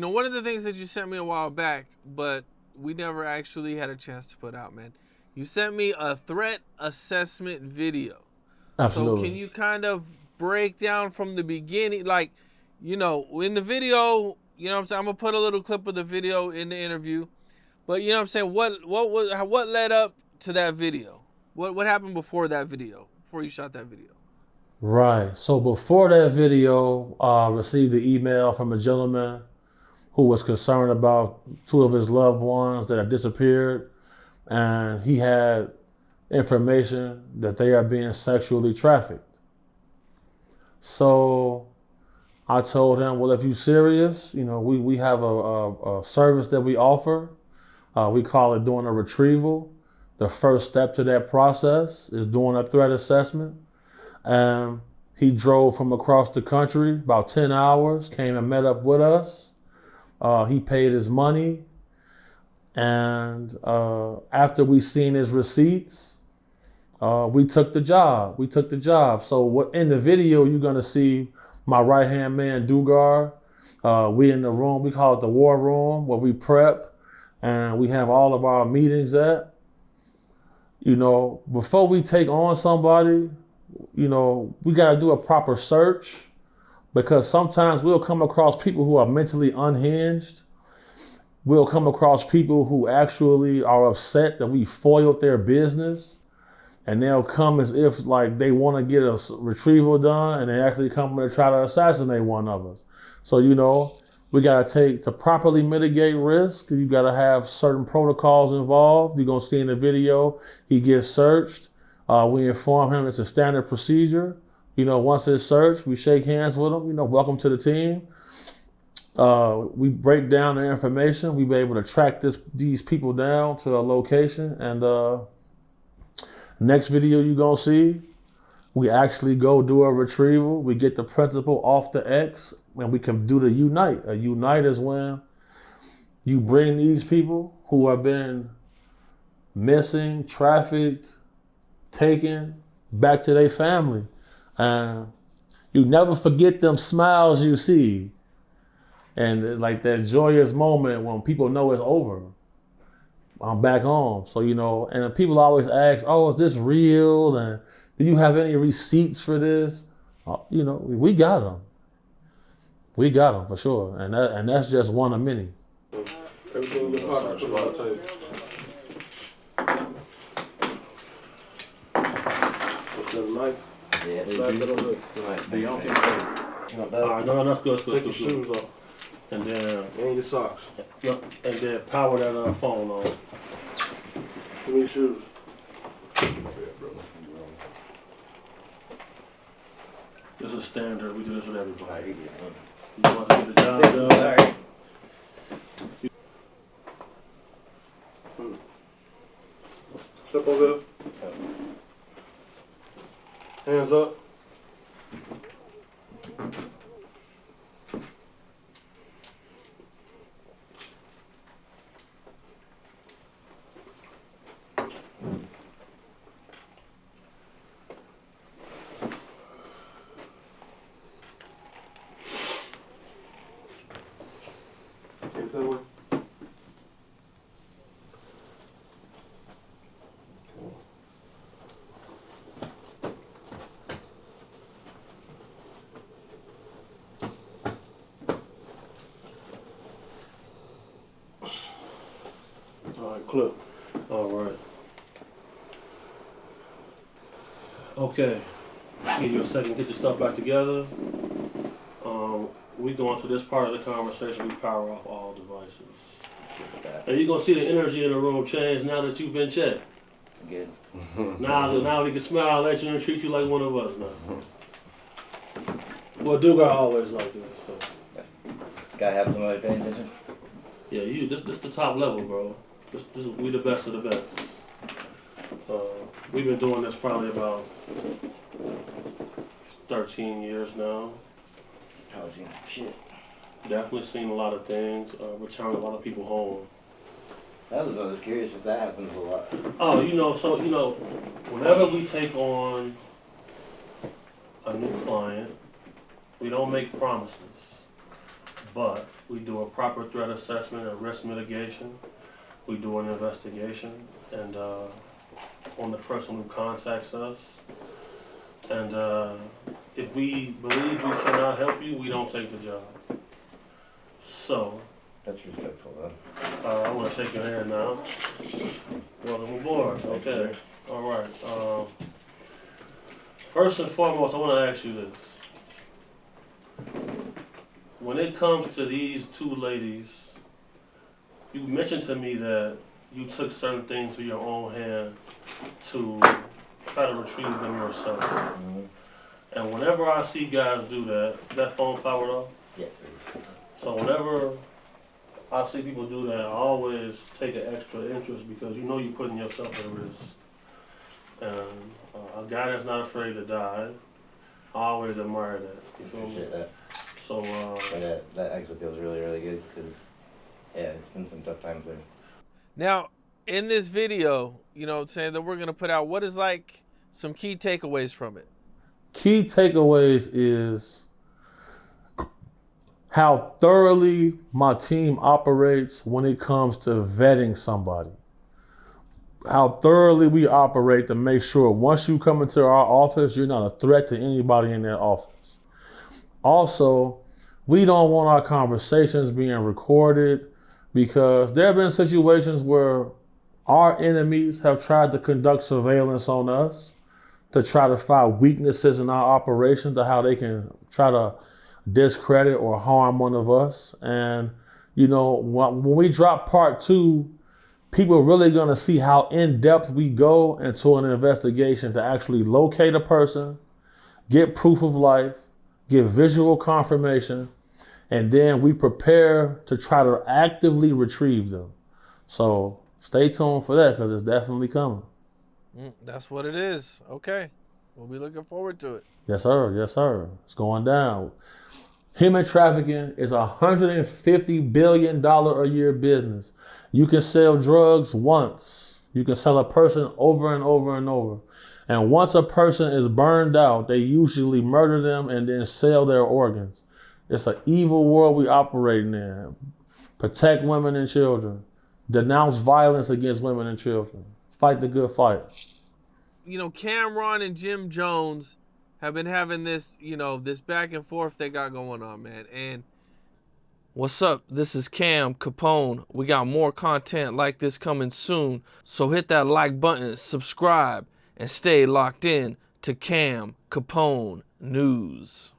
one of the things that you sent me a while back, but we never actually had a chance to put out, man. You sent me a threat assessment video. So Absolutely. can you kind of break down from the beginning, like, in the video, what I'm saying? I'm gonna put a little clip of the video in the interview, but what I'm saying, what led up to that video? What happened before that video? Before you shot that video? Right. So before that video, I received the email from a gentleman who was concerned about two of his loved ones that had disappeared, and he had information that they are being sexually trafficked. So I told him, well, if you're serious, we have a service that we offer. We call it doing a retrieval. The first step to that process is doing a threat assessment. And he drove from across the country about 10 hours, came and met up with us. He paid his money. And after we seen his receipts, we took the job. So what in the video, you're going to see my right-hand man, Dugar. We in the room, we call it the war room, where we prep and we have all of our meetings at. Before we take on somebody, we got to do a proper search, because sometimes we'll come across people who are mentally unhinged. We'll come across people who actually are upset that we foiled their business, and they'll come as if like they want to get a retrieval done, and they actually come and try to assassinate one of us. So, we got to properly mitigate risk. You got to have certain protocols involved. You're going to see in the video, he gets searched. We inform him it's a standard procedure. Once it's searched, we shake hands with him, welcome to the team. We break down the information. We be able to track these people down to a location. And next video you're going to see, we actually go do a retrieval. We get the principal off the X, and we can do the unite. A unite is when you bring these people who have been missing, trafficked, taken back to their family. And you never forget them smiles you see. And like that joyous moment when people know it's over. I'm back home. So, and people always ask, oh, is this real? And do you have any receipts for this? We got them. We got them for sure. And that's just one of many. Everything in your pocket, put it on the table. What's that, knife? Yeah, Back it on All right, no, that's good. Take your shoes off. And then, And your socks. and then power that phone on. Give me your shoes. This is standard. We do this with everybody. Alright, You want to get the job done? Sorry. Step over there. Hands up. Get that way. All right, clip. All right. Okay. Give you a second. Get your stuff back together. We go into this part of the conversation. We power off all devices. And you're gonna see the energy in the room change now that you've been checked. Good. Now we can smile at you and treat you like one of us now. Well, Dugar always like this. So. Gotta have somebody paying attention. Yeah, this the top level, bro. We the best of the best. We've been doing this probably about 13 years now. Oh, shit. Definitely seen a lot of things. Returned a lot of people home. I was curious if that happens a lot. Oh, whenever we take on a new client, we don't make promises, but We do a proper threat assessment and risk mitigation. We do an investigation and on the person who contacts us. And if we believe we cannot help you, we don't take the job. So, That's respectful, though. I want to shake your hand now. Welcome aboard. Okay. All right. First and foremost, I want to ask you this. When it comes to these two ladies, you mentioned to me that you took certain things to your own hand to try to retrieve them yourself. Mm-hmm. And whenever I see guys do that, that phone powered off? Yeah. So whenever I see people do that, I always take an extra interest because you know you're putting yourself at risk. And a guy that's not afraid to die, I always admire that. You feel me? Appreciate that. So, That actually feels really, really good because, yeah, it's been some tough times there. Now, in this video, you know what I'm saying, that we're going to put out, what is like some key takeaways from it? Key takeaways is how thoroughly my team operates when it comes to vetting somebody. How thoroughly we operate to make sure once you come into our office, you're not a threat to anybody in that office. Also, we don't want our conversations being recorded because there have been situations where our enemies have tried to conduct surveillance on us to try to find weaknesses in our operation to how they can try to discredit or harm one of us. And, you know, when we drop part 2, people are really going to see how in-depth we go into an investigation to actually locate a person, get proof of life, get visual confirmation, and then we prepare to try to actively retrieve them. So stay tuned for that because it's definitely coming. That's what it is. Okay. We'll be looking forward to it. Yes, sir. Yes, sir. It's going down. Human trafficking is a $150 billion a year business. You can sell drugs once. You can sell a person over and over and over. And once a person is burned out, they usually murder them and then sell their organs. It's an evil world we operate in. Protect women and children. Denounce violence against women and children. Fight the good fight. You know, Cameron and Jim Jones have been having this, you know, this back and forth they got going on, man. And what's up? This is Cam Capone. We got more content like this coming soon. So hit that like button, subscribe, and stay locked in to Cam Capone News.